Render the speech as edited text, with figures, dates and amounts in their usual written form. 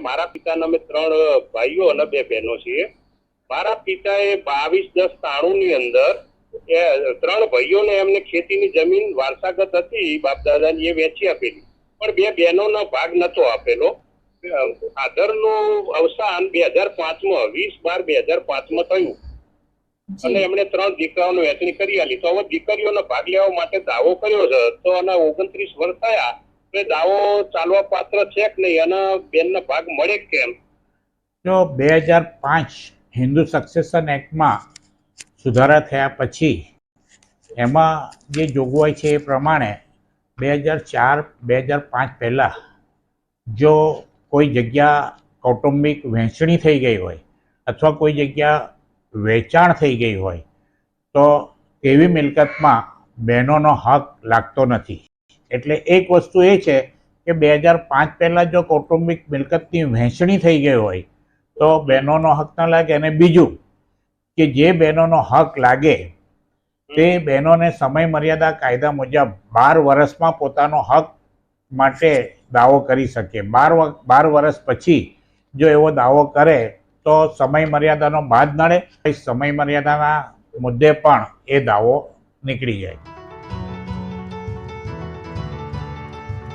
મારા પિતાના અમે 3 ભાઈઓ અને 2 બહેનો છીએ. મારા પિતાએ 22/10/93 ની અંદર એ 3 ભાઈઓને એમને ખેતીની જમીન વારસાગત હતી બાપ દાદાની, એ વેચી આપેલી, પણ 2 બહેનોનો ભાગ નતો આપેલો. ફાધરનું અવસાન 2005માં 20/12/2005માં થયું અને એમણે 3 દીકરાઓને વહેંચણી કરી આલી. તો હવે દીકરીઓનો ભાગ લેવા માટે દાવો કર્યો છે, તો આના 29 વર્ષ થયા, તો દાવો ચાલવા પાત્ર છે કે નહીં, અને બેનનો ભાગ મળે કેમ? જો 2005 હિન્દુ સક્સેશન એક્ટમાં સુધારા થયા પછી એમાં જે જોગવાઈ છે એ પ્રમાણે 2004-2005 પહેલાં જો કોઈ જગ્યા કૌટુંબિક વહેંચણી થઈ ગઈ હોય અથવા કોઈ જગ્યા વેચાણ થઈ ગઈ હોય તો તેવી મિલકતમાં બહેનોનો હક લાગતો નથી. એટલે એક વસ્તુ એ છે કે 2005 પહેલાં જો કૌટુંબિક મિલકતની વહેંચણી થઈ ગઈ હોય તો બહેનોનો હક ન લાગે. અને બીજું કે જે બહેનોનો હક લાગે તે બહેનોને સમય મર્યાદા કાયદા મુજબ 12 વર્ષમાં પોતાનો હક માટે દાવો કરી શકે. 12 વર્ષ પછી જો એવો દાવો કરે તો સમય મર્યાદાનો બાદ નડે, સમય મર્યાદાના મુદ્દે પણ એ દાવો નીકળી જાય.